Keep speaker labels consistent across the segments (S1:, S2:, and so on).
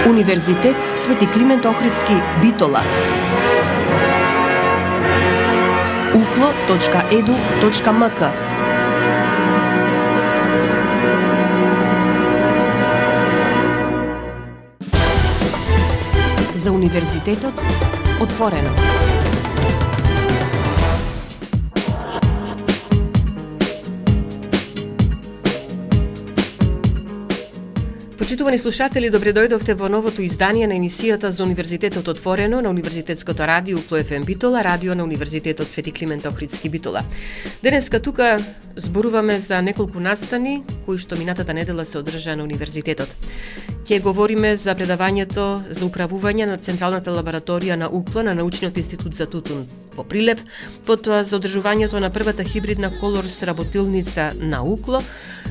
S1: Универзитет Свети Климент Охридски, Битола. uklo.edu.mk. За универзитетот отворено. Почитувани слушатели, добре дојдовте во новото издание на емисијата за Универзитетот отворено на Универзитетското радио Укло ФМ Битола, радио на Универзитетот Свети Климент Охридски Битола. Денеска тука зборуваме за неколку настани кои што минатата недела се одржаа на Универзитетот. Ќе говориме за предавањето за управување на Централната лабораторија на Укло на Научниот институт за тутун во Прилеп, потоа за одржувањето на првата хибридна колорс работилница на Укло,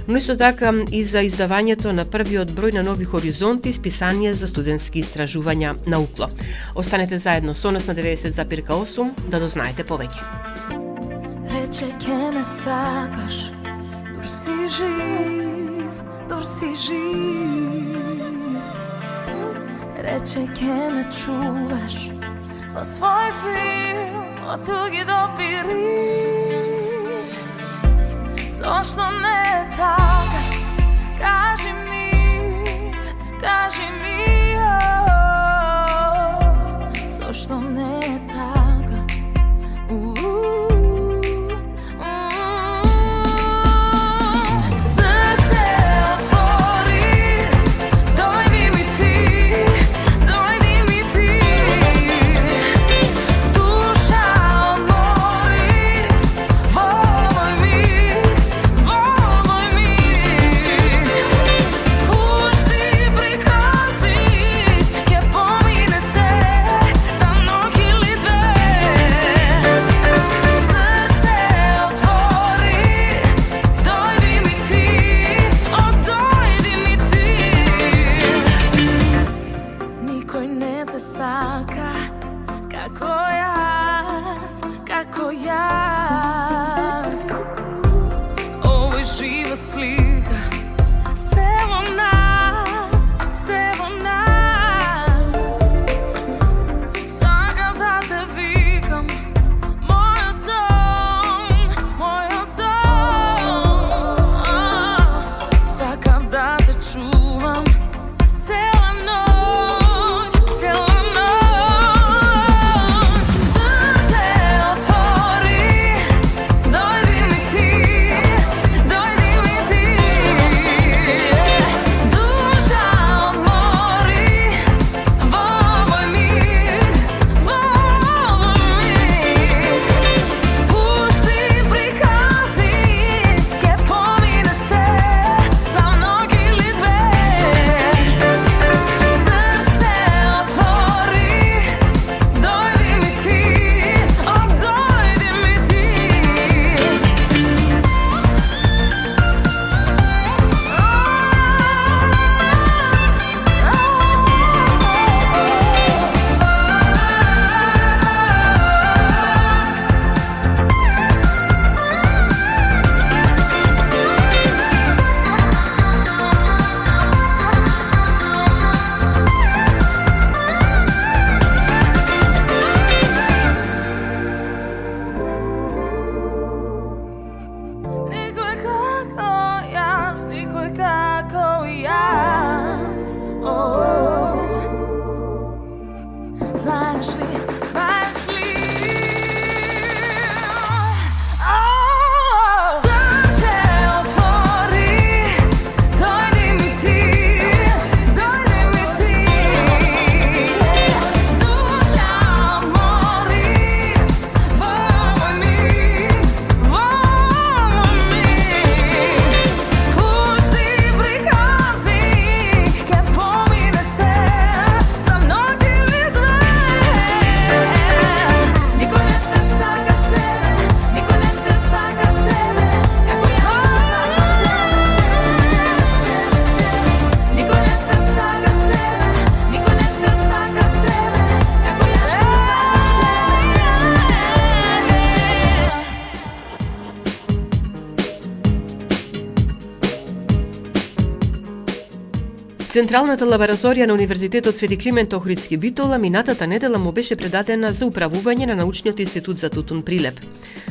S1: но исто така и за издавањето на првиот број на Нови хоризонти, списание за студентски истражувања на Укло. Останете заедно со нас на 90,8 да дознаете повеќе.
S2: Рече ке ме сакаш, дур си жив, дур си жив. Рече ке ме чуваш во свој филм од туги допири. Зошто не е така? Кажи ми, зошто не е така? Срце отвори, дојди ми ти, дојди ми ти. Душа одмори во мој мир, во мој мир. Ушти прикази ќе помине се за ног или две. Срце отвори, дојди ми ти, о дојди ми ти. Никој не те сака како јас, како јас. Овој живот слика се во нас, се во нас. Сакам да те викам, мојот сон, мојот сон. Сакам да те чувам цела ноќ, цела ноќ. Срце отвори, дојди ми ти, дојди ми ти.
S1: Централната лабораторија на Универзитетот Свети Климент Охридски Битола минатата недела му беше предадена за управување на научниот институт за тутун Прилеп.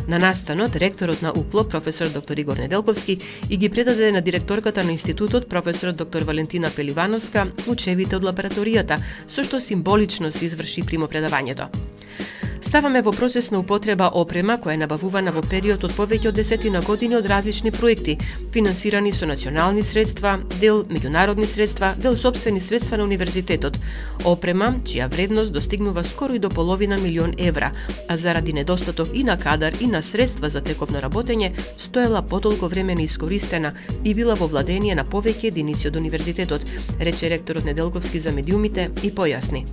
S1: На настанот, ректорот на УКЛО, професор доктор Игор Неделковски, и ги предаде на директорката на институтот, професор доктор Валентина Пеливановска, учевите од лабораторијата, со што символично се изврши примопредавањето. Ставаме во процес на употреба опрема која е набавувана во период од повеќе од 10 години од различни проекти, финансирани со национални средства, дел меѓународни средства, дел сопствени средства на универзитетот. Опрема, чија вредност достигнува скоро и до половина милион евра, а заради недостаток и на кадар и на средства за тековно работење, стоела подолго време неискористена и била во владење на повеќе единици од универзитетот, рече ректорот Неделковски за медиумите и појасни.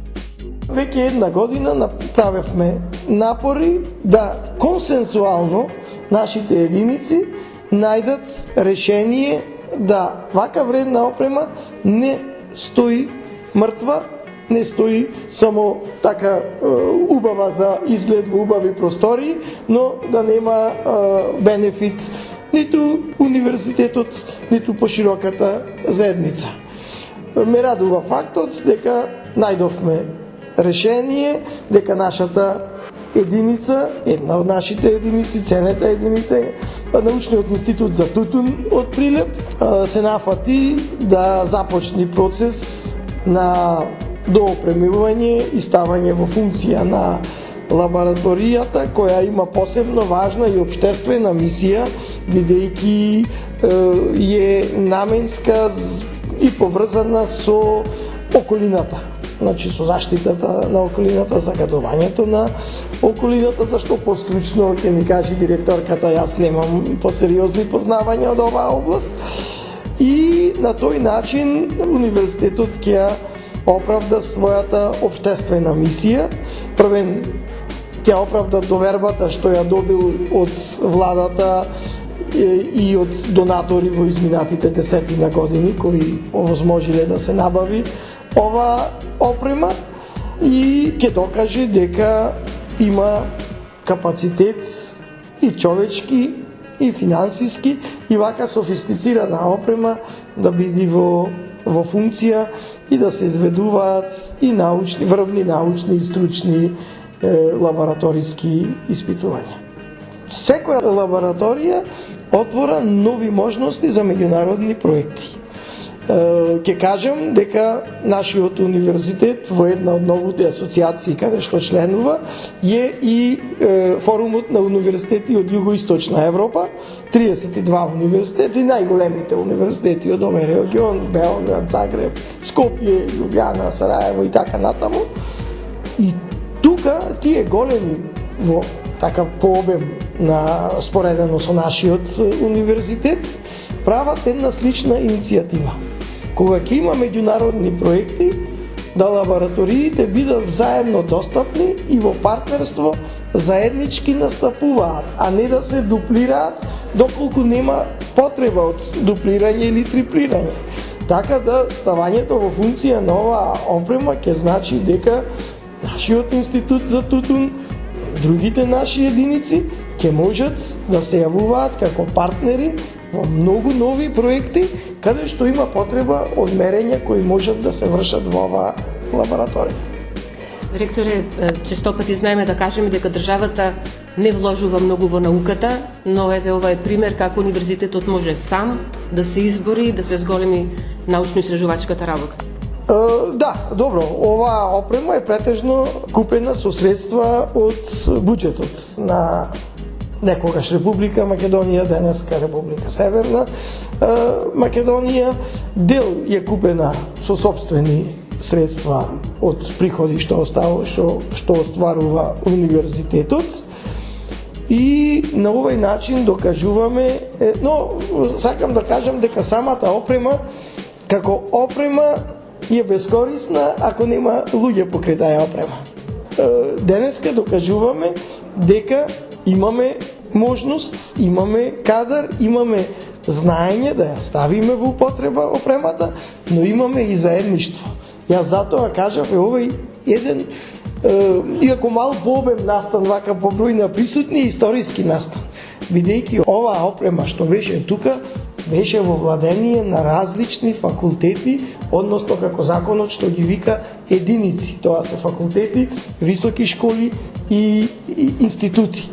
S3: Веќе една година направевме напори да консенсуално нашите единици најдат решение да вака вредна опрема не стои мртва, не стои само така убава за изглед во убави простории, но да нема бенефит ниту универзитетот, ниту пошироката заедница. Ме радува фактот дека најдовме решение дека нашата единица, една од нашите единици, ценета единица, научниот институт за тутун од Прилеп, се нафати да започне процес на доопремивање и ставање во функција на лабораторијата, која има посебно важна и општествена мисија, бидејќи е наменска и поврзана со околината. Значи со заштитата на околината, загадувањето на околината, зашто постручно ќе ни каже директорката, јас немам посериозни познавања од оваа област. И на тој начин универзитетот ќе оправда својата општествена мисија. Првен ќе оправда довербата што ја добил од владата и од донатори во изминатите 10 години кои овозможиле да се набави ова опрема и ќе докаже дека има капацитет и човечки и финансиски и вака софистицирана опрема да биде во функција и да се изведуваат и научни, врвни научни и стручни лабораториски испитувања. Секоја лабораторија отвора нови можности за меѓународни проекти. Ќе кажам дека нашиот универзитет во една од новите асоциации каде што членува е и форумот на универзитети од Југоисточна Европа, 32 универзитети, најголемите универзитети од овој регион, Белград, Загреб, Скопје, Љубљана, Сараево и така натаму. И тука тие големи во така по обем на споредено со нашиот универзитет прават една слична иницијатива. Кога ќе има меѓународни проекти, да лабораториите бидат взаемно достапни и во партнерство заеднички настапуваат, а не да се дуплираат доколку нема потреба од дуплирање или триплирање. Така да ставањето во функција на оваа опрема ќе значи дека нашиот институт за тутун, другите наши единици ќе можат да се јавуваат како партнери во многу нови проекти, каде што има потреба од мерења кои можат да се вршат во оваа лабораторија.
S1: Ректоре, често пати знаеме да кажеме дека државата не вложува многу во науката, но еве ова е пример како универзитетот може сам да се избори и да се зголеми научно-истражувачката работа.
S3: Да, добро, оваа опрема е претежно купена со средства од буџетот на некогаш Република Македонија, денеска Република Северна Македонија. Дел е купена со сопствени средства од приходи што остварува универзитетот и на овој начин докажуваме, но сакам да кажам дека самата опрема како опрема е бескорисна ако нема луѓе покрај таа опрема. Денеска докажуваме дека имаме можност, имаме кадар, имаме знаење да ја ставиме во употреба опремата, но имаме и заедништво. Јас затоа кажав овој еден, иако мал по обем настан, вака по број на присутни, историски настан. Бидејќи оваа опрема што беше тука, беше во владение на различни факултети, односно како законот што ги вика единици. Тоа се факултети, високи школи и институти.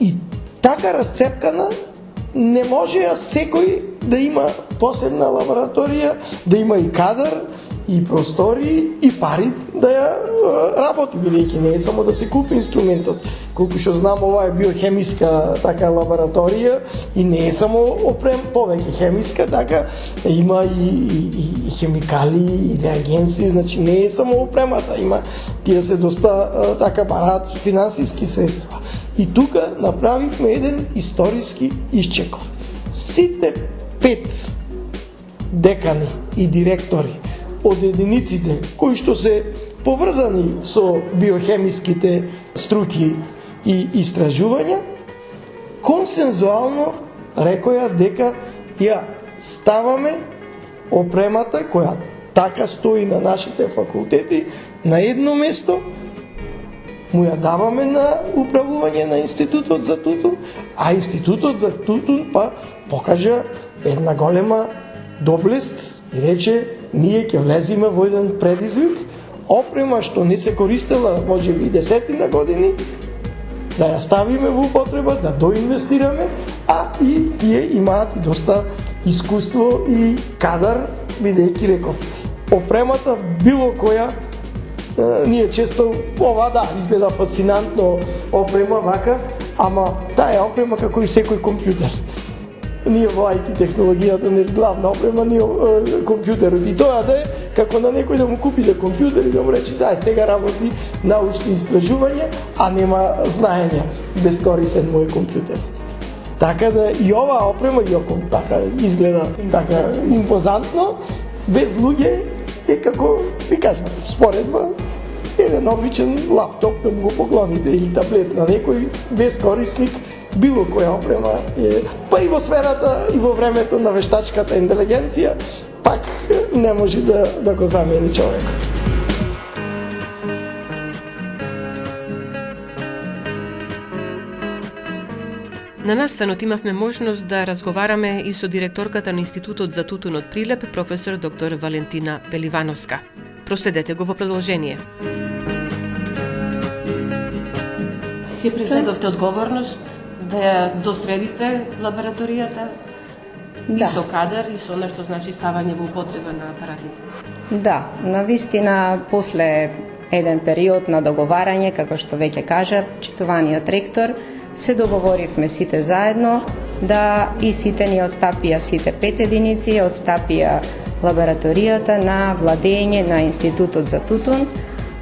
S3: И така расцепкана не може секој да има посебна лабораторија, да има и кадар, и простори, и пари да ја работи, бидејќи не е само да се купи инструментот. Колку што знам, ова е биохемиска така лабораторија и не е само повеќе хемиска, така има и хемикали, и реагенси, значи не е само опремата, има тие се доста така бараат финансиски средства. И тука направивме еден историски исчекор. Сите 5 декани и директори од единиците кои што се поврзани со биохемиските струки и истражувања, консензуално рекоја дека ја ставаме опремата која така стои на нашите факултети на едно место, му ја даваме на управување на Институтот за тутун, а Институтот за тутун па покажа една голема доблест и рече ние ќе влеземе во еден предизвик, опрема што не се користела можеби 10 години, да ја ставиме во употреба, да доинвестираме, а и тие имаат доста искуство и кадар, бидејќи реков, опремата било која, ние често, ова да, изгледа фасцинантно опрема вака, ама таа е опрема како и секој компјутер. Ние во IT технологијата не главна опрема, ние компјутерот. И тоа да е како на некој да му купите компјутер и да му рече дај сега работи научни истражувања, а нема знаење, безкорисен му е компјутерот. Така да и оваа опрема така изгледа така импозантно, без луѓе е како, ви кажам, споредба еден обичен лаптоп да му го поклоните или таблет на некој безкорисник, било која опрема е, па и во сферата и во времето на вештачката интелигенција, пак не може да го замени човек.
S1: На настанот имавме можност да разговараме и со директорката на Институтот за тутун од Прилеп, професор доктор Валентина Пеливановска. Проследете го во продолжение. Си презедовте одговорност да ја досредите лабораторијата и со кадар и со нешто значи ставање во употреба на апаратите.
S4: Да, навистина после еден период на договарање, како што веќе кажа читуваниот ректор, се договоривме сите заедно да и сите ни отстапија, сите 5 единици отстапија лабораторијата на владење на Институтот за тутун.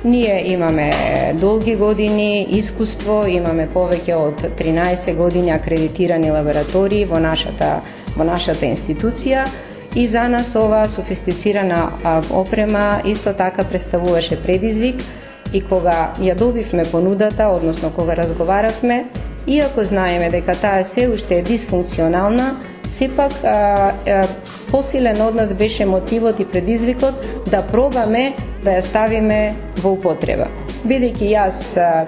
S4: Ние имаме долги години искуство, имаме повеќе од 13 години акредитирани лаборатории во нашата институција и за нас ова софистицирана опрема исто така представуваше предизвик и кога ја добивме понудата, односно кога разговаравме, иако знаеме дека таа се уште е дисфункционална, сепак посилен од нас беше мотивот и предизвикот да пробаме да ја ставиме во употреба. Бидејќи јас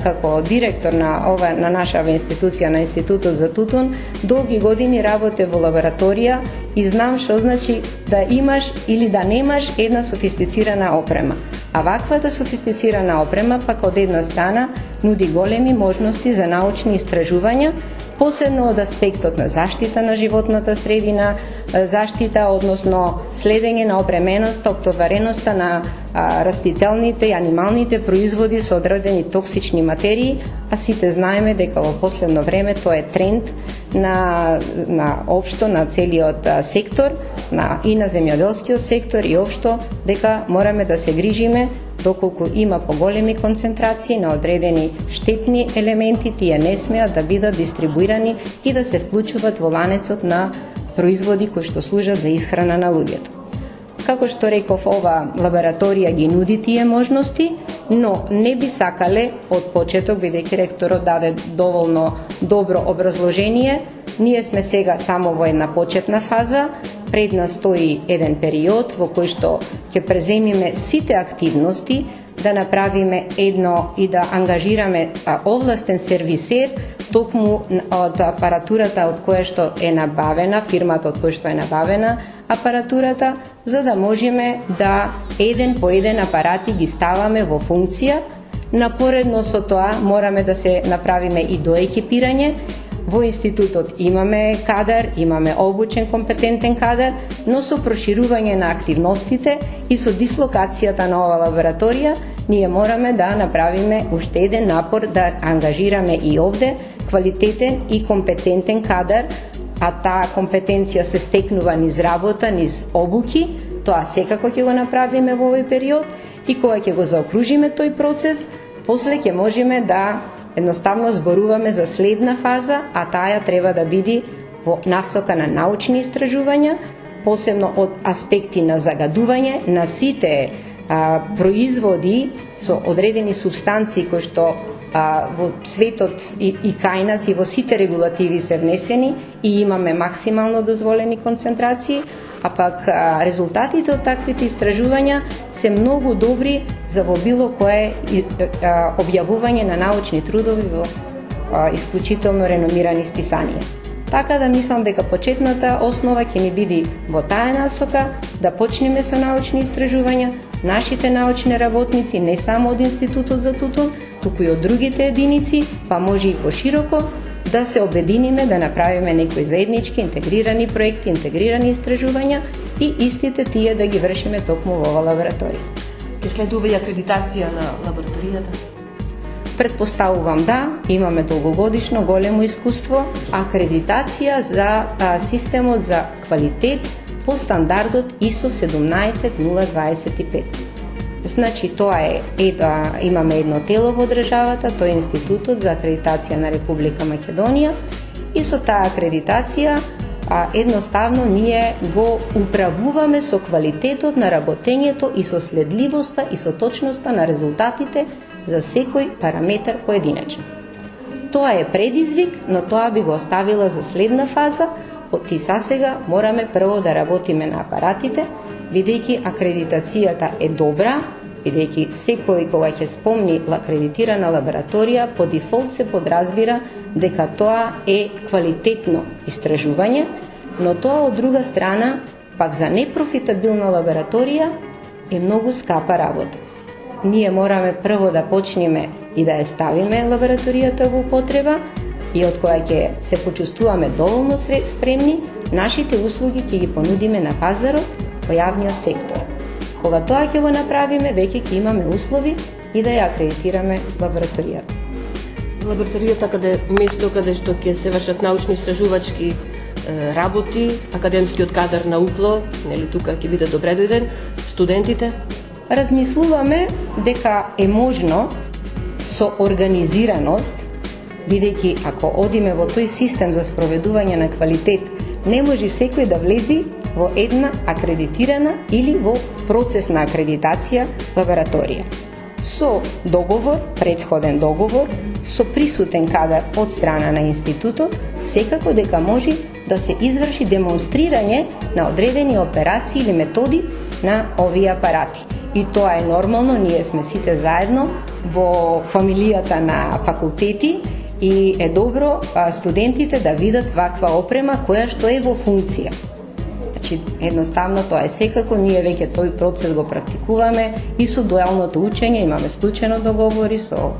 S4: како директор на нашава институција, на Институтот за тутун, долги години работев во лабораторија и знам што значи да имаш или да немаш една софистицирана опрема. А ваквата софистицирана опрема пак од една страна нуди големи можности за научни истражувања, посебно од аспектот на заштита на животната средина, заштита, односно следење на опременоста, оптовареноста на растителните и анималните производи со одредени токсични материи, а сите знаеме дека во последно време тоа е тренд на општо на целиот сектор, и на земјоделскиот сектор и општо дека мораме да се грижиме доколку има поголеми концентрации на одредени штетни елементи, тие не смеат да бидат дистрибуирани и да се вклучуваат во ланецот на производи кои што служат за исхрана на луѓето. Како што реков, ова лабораторија ги нуди тие можности, но не би сакале од почеток, бидејќи ректорот даде доволно добро образложение, ние сме сега само во една почетна фаза, пред нас стои еден период во кој што ќе преземиме сите активности да направиме едно и да ангажираме овластен сервисер токму од апаратурата од која што е набавена, фирмата од која што е набавена апаратурата, за да можеме да еден по еден апарати ги ставаме во функција. Напоредно со тоа мораме да се направиме и доекипирање. Во институтот имаме кадар, имаме обучен компетентен кадар, но со проширување на активностите и со дислокацијата на ова лабораторија, ние мораме да направиме уште еден напор да ангажираме и овде квалитетен и компетентен кадар, а таа компетенција се стекнува низ работа, низ обуки. Тоа секако ќе го направиме во овој период и кога ќе го заокружиме тој процес, после ќе можеме да едноставно зборуваме за следна фаза, а таа треба да биде во насока на научни истражувања, посебно од аспекти на загадување на сите производи со одредени субстанции кои што во светот и кај нас и во сите регулативи се внесени и имаме максимално дозволени концентрации, а пак резултатите од таквите истражувања се многу добри за во било кое објавување на научни трудови во исклучително реномирани списанија. Така да мислам дека почетната основа ќе ни биде во таа насока, да почнеме со научни истражувања, нашите научни работници не само од Институтот за тутун, туку и од другите единици, па може и пошироко, да се обединиме да направиме некои заеднички интегрирани проекти, интегрирани истражувања и истите тие да ги вршиме токму во ова лабораторија.
S1: Ке следува и акредитација на лабораторијата?
S4: Предпоставувам да, имаме долгогодишно големо искуство, акредитација за системот за квалитет по стандардот ISO 17025. Значи, тоа имаме едно тело во државата, тоа е Институтот за акредитација на Република Македонија и со таа акредитација едноставно ние го управуваме со квалитетот на работењето и со следливоста и со точноста на резултатите за секој параметар поединечен. Тоа е предизвик, но тоа би го оставила за следна фаза, и сасега мораме прво да работиме на апаратите, бидејќи акредитацијата е добра, бидејќи секој кога ќе спомни акредитирана лабораторија, по дефолт се подразбира дека тоа е квалитетно истражување, но тоа од друга страна, пак за непрофитабилна лабораторија е многу скапа работа. Ние мораме прво да почнеме и да ја ставиме лабораторијата во употреба и од која ќе се почувствуваме доволно спремни, нашите услуги ќе ги понудиме на пазарот во јавниот сектор. Кога тоа ќе го направиме, веќе ќе имаме услови и да ја акредитираме лабораторијата.
S1: Лабораторијата каде место каде што ќе се вршат научно-истражувачки работи, академскиот кадар на УКЛО, нели тука ќе биде добре дојден, студентите?
S4: Размислуваме дека е можно со организираност, бидејќи ако одиме во тој систем за спроведување на квалитет, не може секој да влези во една акредитирана или во процес на акредитација лабораторија. Со договор, предходен договор, со присутен кадар од страна на институтот, секако дека може да се изврши демонстрирање на одредени операции или методи на овие апарати. И тоа е нормално, ние сме сите заедно во фамилијата на факултети и е добро студентите да видат ваква опрема која што е во функција. Значи, едноставно тоа е секако, ние веќе тој процес го практикуваме и со дуалното учење, имаме случајно договори со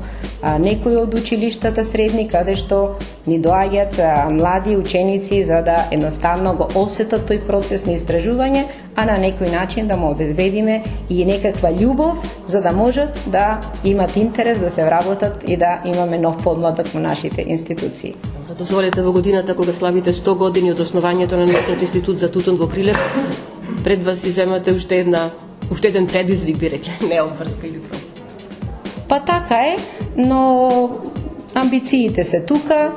S4: некои од училиштата средни, каде што ни доаѓаат млади ученици за да едноставно го осетат тој процес на истражување, а на некој начин да му обезбедиме и некаква љубов, за да можат да имат интерес да се вработат и да имаме нов подмладок во нашите институции.
S1: Дозволете во годината кога славите 100 години од основањето на научниот институт за тутун во Прилеп, пред вас си земате уште еден предизвик, би рекле, не обврска или проблем.
S4: Па така е, но амбициите се тука,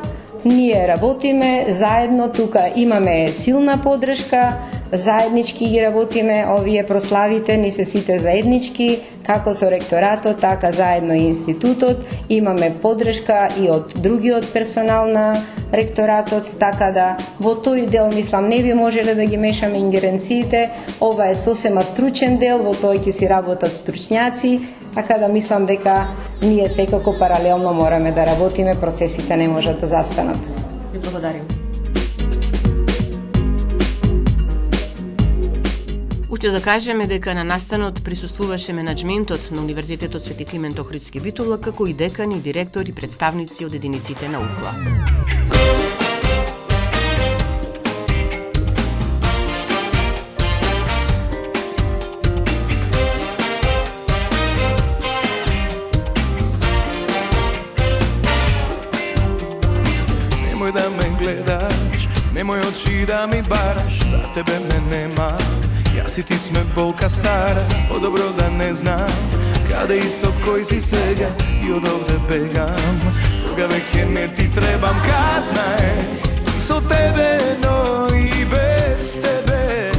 S4: ние работиме заедно, тука имаме силна поддршка заеднички ги работиме овие прославите, ни се сите заеднички, како со ректоратот, така заедно и институтот. Имаме поддршка и од другиот персонал на ректоратот, така да во тој дел, мислам, не би можеле да ги мешаме ингеренциите. Ова е сосема стручен дел, во тој ќе си работат стручњаци, така да мислам дека ние секако паралелно мораме да работиме, процесите не можат да застанат.
S1: Ви благодарим. Уште да кажеме дека на настанот присуствуваше менаџментот на Универзитетот Свети Климент Охридски Битола, како и декани, директори, представници од единиците на УКЛА.
S5: Nemoj da me gledaš, nemoj oči da mi baraš, za tebe me nema. Ja si ti sme bolka stara, o dobro da ne znam kada i so koji si sega i od ovde begam. Druga veke ne ti trebam, kazna je so tebe, no i bez tebe.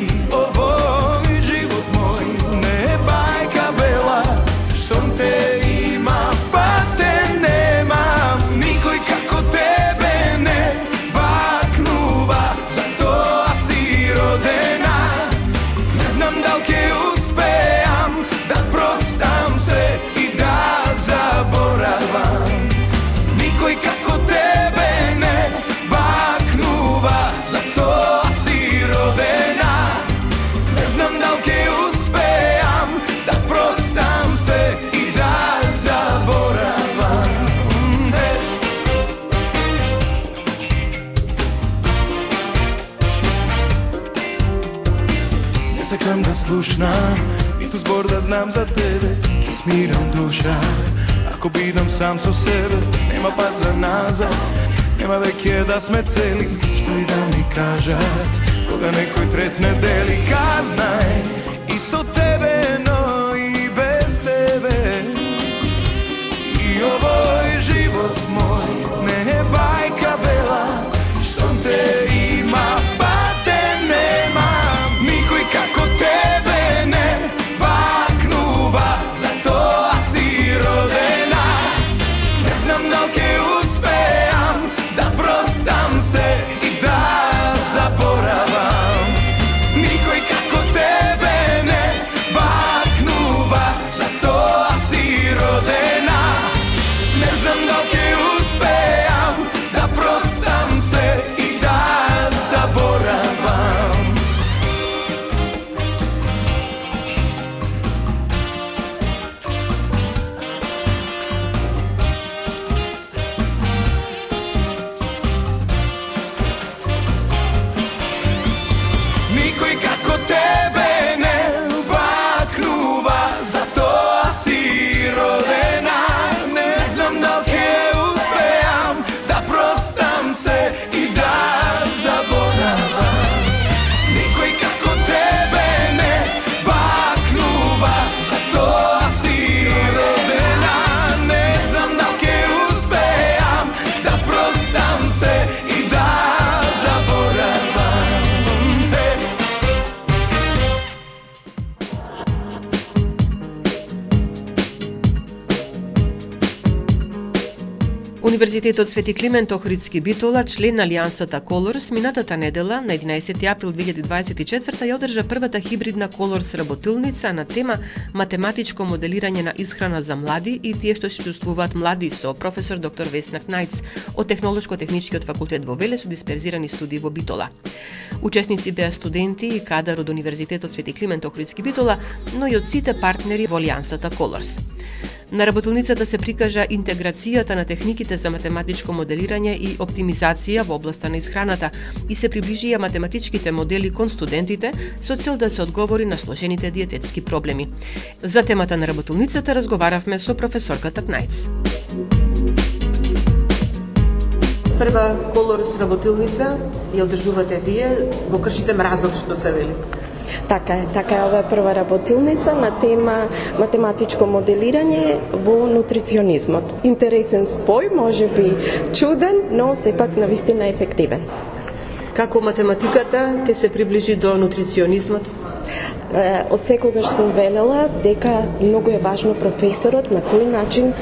S5: I ovoj život moj ne bajka bela, što te ima pa te nemam. Nikoj kako tebe ne baknuva, zato si rodena. Ne znam da li ke uspejam da prostam se i da zaboravam. Nikoj kako tebe ne baknuva, zato si rodena. Ne znam da li ke uspejam da prostam se i da zaboravam. Ne sakam da slušam, niti zbor da znam za tebe, ki smiram duša. Ako bidam sam so sebe, nema pad za nazad, nema veke da sme celi, što i da mi kažat, koga nekoj tretne deli, kazna je i so tebe, no i bez tebe. I ovoj život moj ne bajka bela, što te ima pa te nemam. Nikoj kako tebe ne baknuva, zato si rodena. Ne znam da li ke uspejam da prostam se i da zaboravam. Nikoj kako tebe ne baknuva, zato si rodena. Ne znam da li ke uspejam da prostam se i da zaboravam. Nikoj kako tebe ne baknuva, zato si rodena. Ne znam da li ke uspejam da prostam se i da zaboravam. Nikoj kako tebe ne baknuva, zato si rodena. Ne znam da li ke uspejam da prostam se i da zaboravam.
S1: Универзитетот Свети Климент Охридски Битола, член на Алијансата Колорс, минатата недела на 11 април 2024 ја одржа првата хибридна Колорс работилница на тема математичко моделирање на исхрана за млади и тие што се чувствуваат млади, со професор доктор Весна Кнајц од Технолошко-техничкиот факултет во Велес со дисперзирани студии во Битола. Учесници беа студенти и кадар од Универзитетот Свети Климент Охридски Битола, но и од сите партнери во Алијансата Колорс. На работилницата се прикажа интеграцијата на техниките за математичко моделирање и оптимизација во областа на исхраната и се приближија математичките модели кон студентите со цел да се одговори на сложените диететски проблеми. За темата на работилницата разговаравме со професорката Кнајц. Прва Колорс работилница ја одржувате вие, го кршите мразот, што се вели.
S6: Така е, ова е прва работилница на тема математичко моделирање во нутриционизмот. Интересен спој, може би чуден, но сепак навистина ефективен.
S1: Како математиката ќе се приближи до нутриционизмот?
S6: Од секогаш сум велела дека многу е важно професорот на кој начин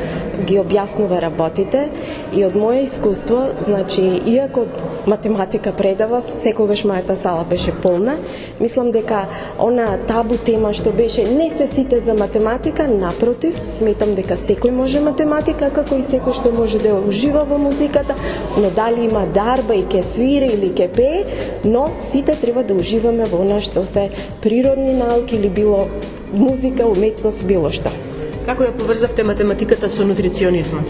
S6: ги објаснува работите и од моје искуство, значи, иако математика предавав, секогаш мојата сала беше полна. Мислам дека она табу тема што беше не се сите за математика, напротив, сметам дека секој може математика, како и секој што може да ужива во музиката, но дали има дарба и ке свири или ке пее, но сите треба да уживаме во она што се природни науки или било музика, уметност, било што.
S1: Како ја поврзавте математиката со нутриционизмот?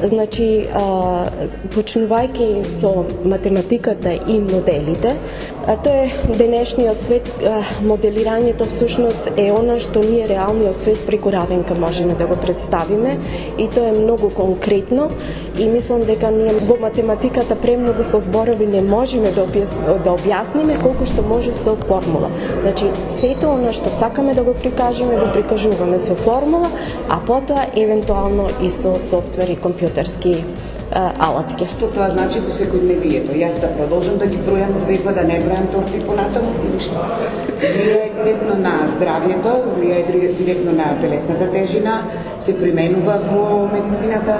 S6: Значи, почнувајќи со математиката и моделите, тоа е денешниот свет, моделирањето всушност е она што ние реалниот свет преку равенка можеме да го представиме и тоа е многу конкретно и мислам дека ние во математиката премногу со зборови не можеме да објасниме колку што може со формула. Значи, сето она што сакаме да го прикажеме, го прикажуваме со формула, а потоа евентуално и со софтвер и компјутерски алатки.
S7: Што тоа значи во секојдневието? Јас да продолжам да ги бројам два, да не бројам торти понатаму или што? Влијае директно на здравјето, влијае директно на телесната тежина, се применува во медицината?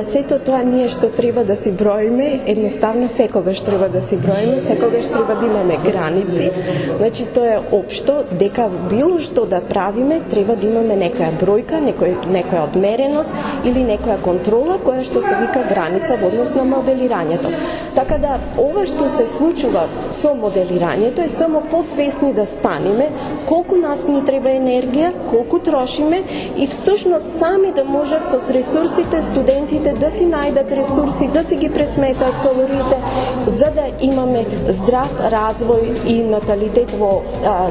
S6: Сето тоа ние што треба да си броиме, едноставно секогаш треба да си броиме, секогаш треба да имаме граници. Значи тоа е општо дека било што да правиме, треба да имаме некоја бројка, некоја одмереност или некоја контрола која што се вика граница во однос на моделирањето. Така да ова што се случува со моделирањето е само посвесни да станеме колку нас ни треба енергија, колку трошиме и всушност сами да можат со ресурсите студентите да си најдат ресурси, да си ги пресметаат калориите, за да имаме здрав развој и наталитет во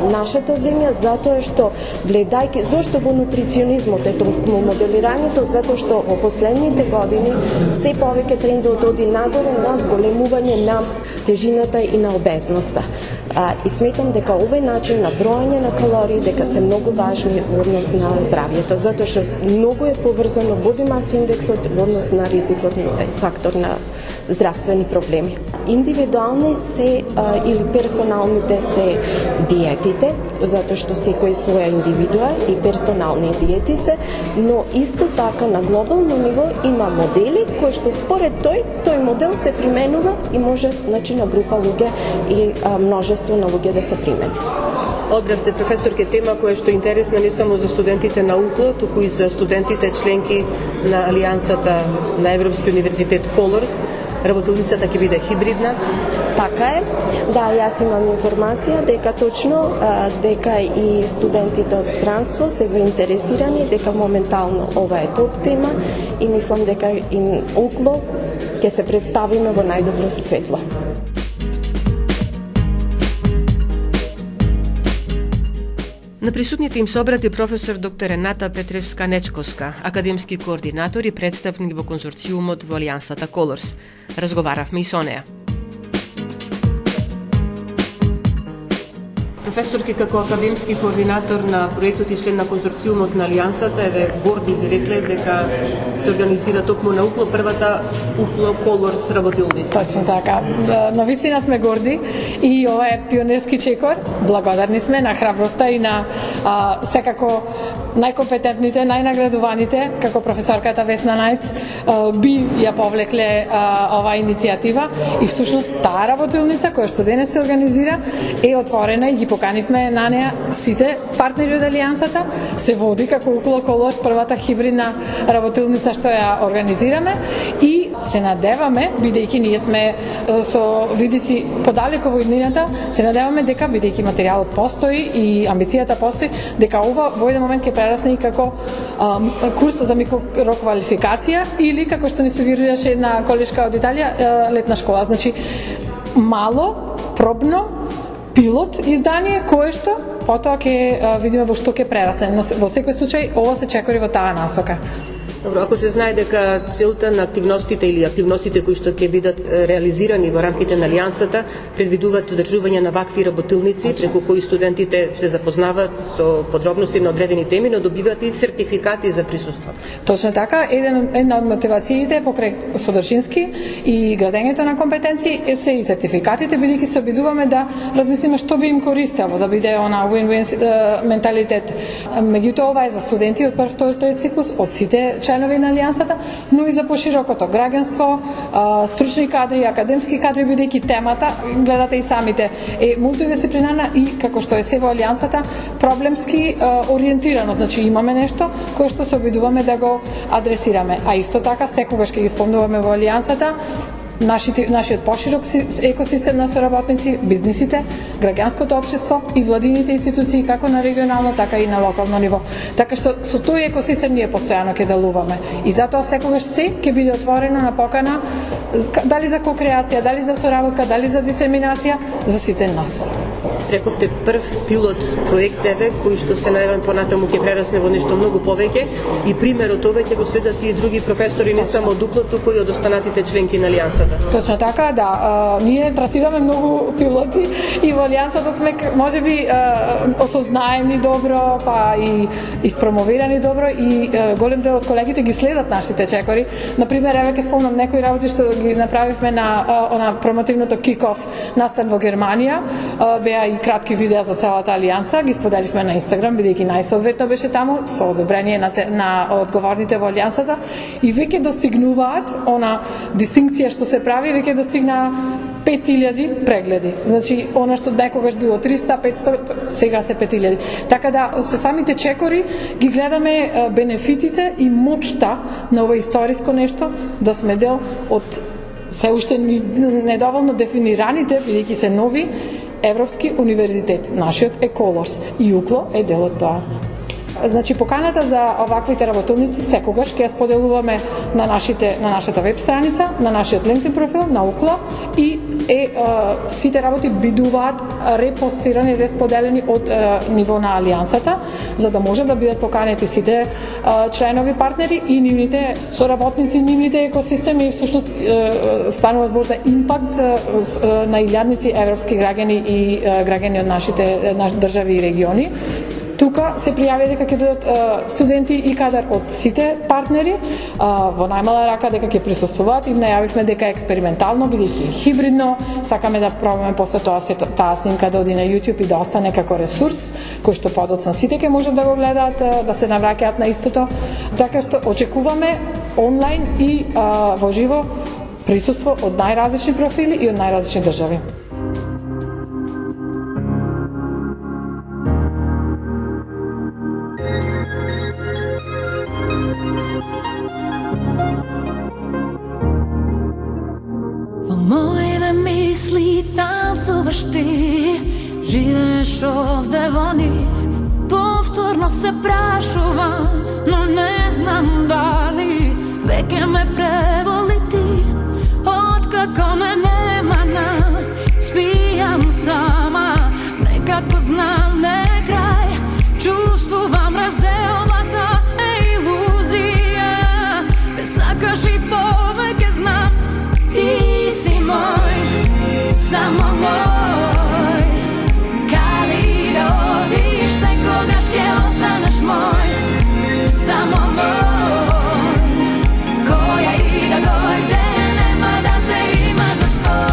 S6: нашата земја, затоа што гледајќи зошто во нутриционизмот е во моделирањето, затоа што во последните години се повеќе трендот оди нагоре на зголемување на тежината и на обезноста. И сметам дека овој начин на броење на калории дека се многу важни во однос на здравјето, затоа што многу е поврзано body mass индексот во однос на ризикот фактор на здравствени проблеми. Индивидуални се или персоналните се диетите, затоа што секој своја индивидуа и персонални диети се, но исто така на глобално ниво има модели кои што според тој модел се применува и може на група луѓе и множество на луѓе да се примени.
S1: Одбравте, професорке, тема која што е интересна не само за студентите на УКЛО, туку и за студентите членки на Алијансата на Европски универзитет Colors. Работилницата ќе биде хибридна?
S6: Така е. Да, јас имам информација дека точно дека и студентите од странство се заинтересирани, дека моментално ова е топ тема и мислам дека и УКЛО ќе се представиме во најдобро светло.
S1: На присутните им собрати професор доктор Рената Петревска-Нечковска, академски координатор и представник во конзорциумот во Алијансата Colors. Разговаравме и со неа. Професорки, како академски координатор на проектот и член на конзорциумот на Алијансата, еве горди ви рекле дека се организира токму на УКЛО првата УКЛО Colors работилница.
S8: Точно така. Но вистина сме горди и ова е пионерски чекор. Благодарни сме на храброста и на секако најкомпетентните, најнаградуваните, како професорката Весна Најц, би ја повлекле оваа иницијатива и всушност таа работилница која што денес се организира е отворена и ги поканивме на неа сите партнери од Алијансата. Се води како УКЛО Colors првата хибридна работилница што ја организираме и се надеваме, бидејќи ние сме со видици подалеку во иднината, се надеваме дека бидејќи материјалот постои и амбицијата постои, дека ова во еден момент ќе прерасне и како курс за микроквалификација или како што ни сугерираше една колешка од Италија, летна школа. Значи мало, пробно, пилот издание кое што потоа ќе видиме во што ќе прерасне, но во секој случај ова се чекори во таа насока.
S1: Добро, ако се знае дека целта на активностите или активностите кои што ќе бидат реализирани во рамките на Алијансата предвидуваат одржување на вакви работилници, преку кои студентите се запознаваат со подробности на одредени теми, но добиваат и сертификати за присуство.
S8: Точно така, една од мотивациите покрај содржински и градењето на компетенции се и сертификатите, бидејќи се обидуваме да размислиме што би им користело, да биде она win-win менталитет. Меѓутоа ова е за студенти од прв, втор, трети циклус, од сите членови на Алијансата, но и за поширокото граѓанство, стручни кадри, академски кадри, бидејќи темата, гледате и самите, е мултидисциплинарна и, како што е се во Алијансата, проблемски ориентирано. Значи имаме нешто кое што се обидуваме да го адресираме. А исто така, секогаш ќе ги спомнуваме во Алијансата, нашиот поширок екосистем на соработници, бизнисите, граѓанското општество и владините институции како на регионално, така и на локално ниво. Така што со тој екосистем ние постојано ќе делуваме. И затоа секогаш се ќе биде отворено на покана дали за кокреација, дали за соработка, дали за дисеминација за сите нас.
S1: Рековте прв пилот проект еве кој што се најавен понатаму ќе прерасне во нешто многу повеќе и примерот овој ќе го следат и други професори не само од УКЛО, туку и од останатите членки на Алијансата.
S8: Точно така, да. Ние трасираме многу пилоти и во Алијансата сме можеби осознаени добро, па и испромовирани добро и голем дел од колегите ги следат нашите чекори. Например, еве ќе спомнам некои работи што ги направивме на промотивното кик-оф настан во Германија. Беа и кратки видеа за целата Алијанса, ги споделивме на Инстаграм, бидејќи најсоодветно беше таму со одобрение на одговорните во Алијансата и веќе достигнуваат она дистинкција што се прави, веќе достигна 5000 прегледи. Значи, она што некогаш било 300, 500, сега се 5000. Така да, со самите чекори ги гледаме бенефитите и моќта на ова историско нешто, да сме дел од се уште недоволно дефинираните, бидејќи се нови, Европски универзитет. Нашиот е Колорс и УКЛО е дел од тоа. Значи, поканата за оваквите работилници секогаш ќе ја споделуваме на нашата веб страница, на нашиот LinkedIn профил, на УКЛО и сите работи бидуваат репостирани, респоделени од ниво на Алијансата, за да може да бидат поканети сите членови партнери и нивните соработници, нивните екосистеми. Всушност станува збор за импакт на илјадници европски граѓани и граѓани од нашите држави и региони. Тука се пријави дека ќе додат студенти и кадар од сите партнери, во најмала рака дека ќе присуствуваат и најавивме дека е експериментално, бидејќи хибридно, сакаме да пробаме после тоа таа снимка да оди на YouTube и да остане како ресурс, кој што подоцна сите ќе можат да го гледаат, да се навраќаат на истото. Така што очекуваме онлайн и во живо присуство од најразлични профили и од најразлични држави.
S2: Моите мисли танцуваш ти, живееш овде во нив. Повторно се прашувам, но не знам дали веќе ме преволи ти. Откако ме нема нас, спијам сама, некако знам не крај. Чувствувам разделбата е илузија, те сакаш и повеќе знам. Ти си мој, само мој. Каде да одиш, секогаш ќе останеш мој. Само мој. Која и да дојде, нема да те има за свој.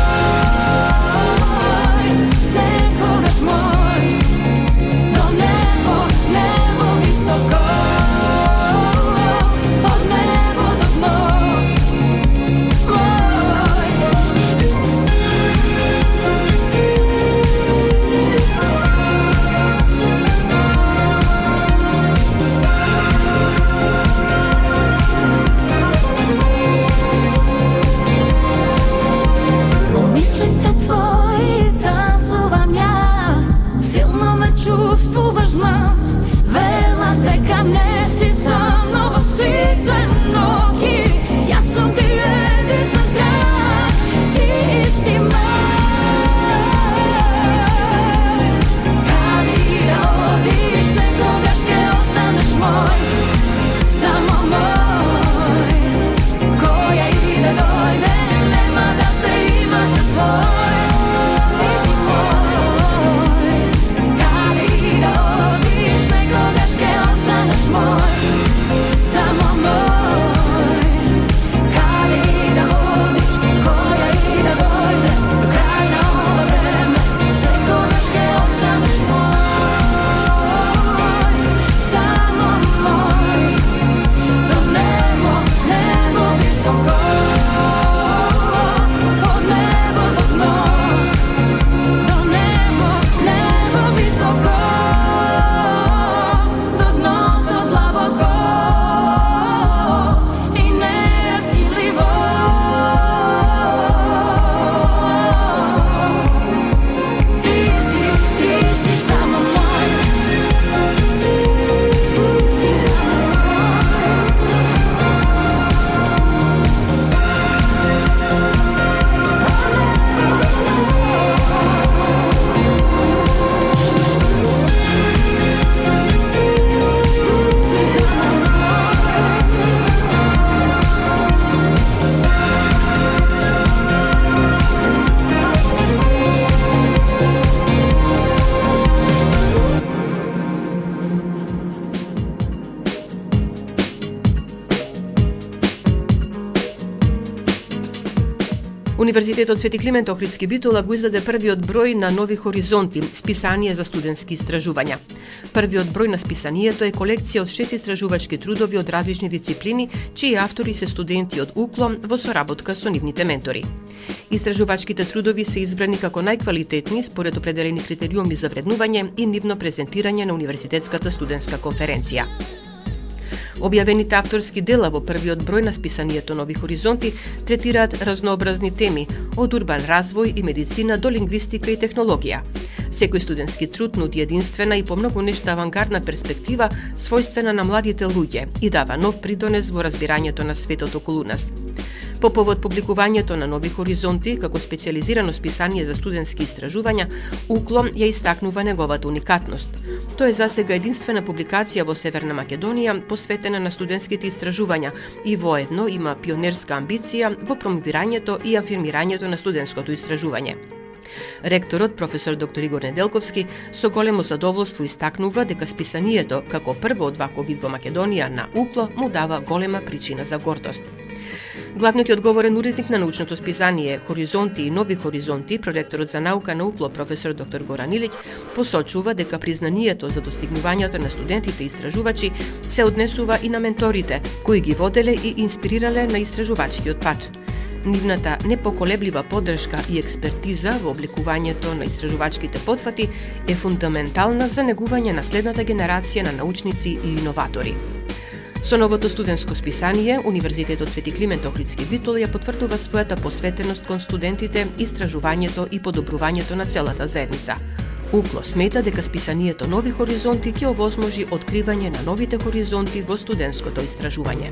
S1: Универзитетот Свети Климент Охридски Битола го издаде првиот број на Нови хоризонти, списание за студентски истражувања. Првиот број на списанието е колекција од 6 истражувачки трудови од различни дисциплини, чии автори се студенти од УКЛО во соработка со нивните ментори. Истражувачките трудови се избрани како најквалитетни според определени критериуми за вреднување и нивно презентирање на Универзитетската студентска конференција. Објавените авторски дела во првиот број на списанието Нови хоризонти третираат разнообразни теми, од урбан развој и медицина до лингвистика и технологија. Секој студентски труд нуди единствена и по многу нешта авангардна перспектива својствена на младите луѓе и дава нов придонес во разбирањето на светот околу нас. По повод публикувањето на Нови хоризонти како специјализирано списание за студентски истражувања, УКЛО ја истакнува неговата уникатност. Тоа е засега единствена публикација во Северна Македонија посветена на студентските истражувања и воедно има пионерска амбиција во промовирањето и афирмирањето на студентското истражување. Ректорот, професор доктор Игор Неделковски, со големо задоволство истакнува дека списанието, како прво од ваков вид во Македонија на УКЛО, му дава голема причина за гордост. Главниот и одговорен уредник на научното списание Хоризонти и Нови хоризонти, проректорот за наука на УКЛО професор доктор Горан Илиќ, посочува дека признанието за достигнувањата на студентите истражувачи се однесува и на менторите, кои ги воделе и инспирирале на истражувачкиот пат. Нивната непоколеблива поддршка и експертиза во обликувањето на истражувачките потфати е фундаментална за негување на следната генерација на научници и иноватори. Со новото студентско списание, Универзитетот Свети Климент Охридски Битола ја потврдува својата посветеност кон студентите, истражувањето и подобрувањето на целата заедница. УКЛО смета дека списанието Нови хоризонти ќе овозможи откривање на новите хоризонти во студентското истражување.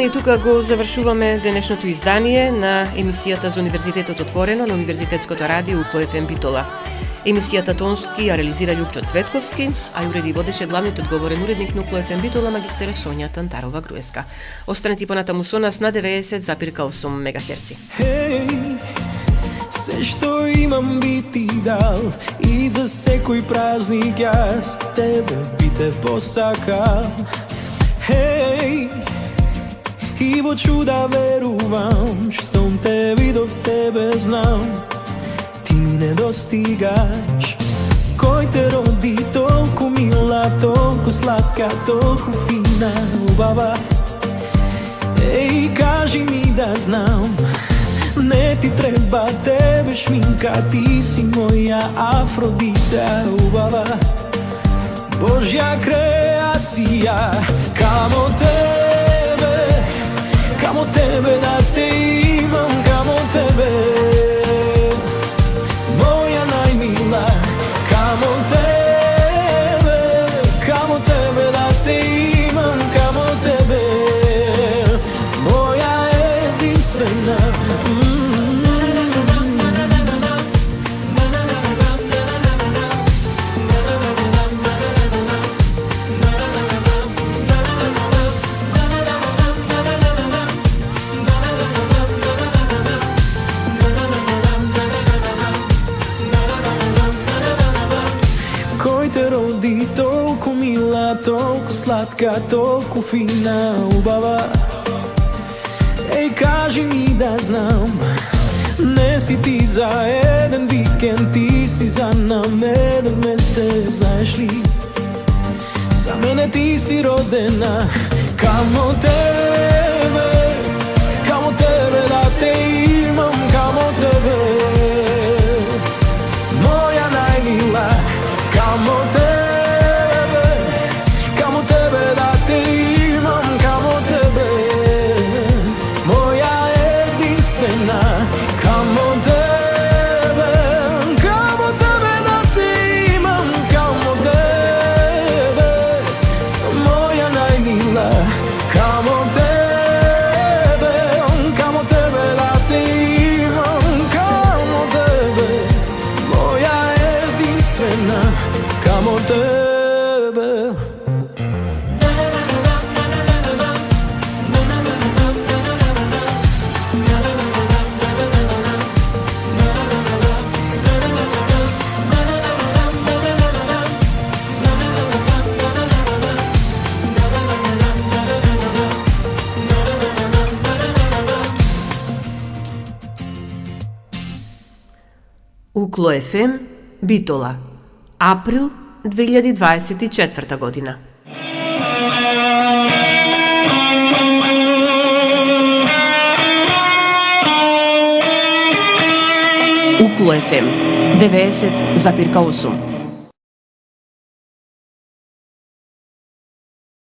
S1: И тука го завршуваме денешното издание на емисијата за Универзитетот отворено на Универзитетското радио УКЛО ФМ Битола. Емисијата тонски ја реализира Љупчо Цветковски, а ја уреди и водеше главниот одговорен уредник на Укло ФМ Битола магистер Сонја Тантарова-Груевска. Останете понатаму со нас на 90,8 МГц.
S5: Се што имам би ти дал и за секој празник јас тебе би те посакал. И во чуда верувам, штом те видов тебе знам, ти ми недостигаш. Кој те роди толку мила, толку сладка, толку фина, убава. Кажи ми да знам, не ти треба тебе шминка, ти си моја Афродита, убава. Божја креација, камо тебе да те имам, камо тебе, моја најмила, камо тебе да те имам, камо тебе, моја единствена. Толку мила, толку сладка, толку фина, убава. Кажи ми да знам, не си ти за еден викенд, ти си за нам еден месец, знаеш ли? За мене ти си родена, камо тебе да те имам, камо тебе, моја најмила, камо тебе да те имам, камо тебе, моја единствена, камо тебе да те имам, камо тебе, моја најмила, камо тебе да те имам, камо тебе, моја единствена, камо тебе.
S1: Укло ФМ Битола, април 2024 година. Укло ФМ 90,8.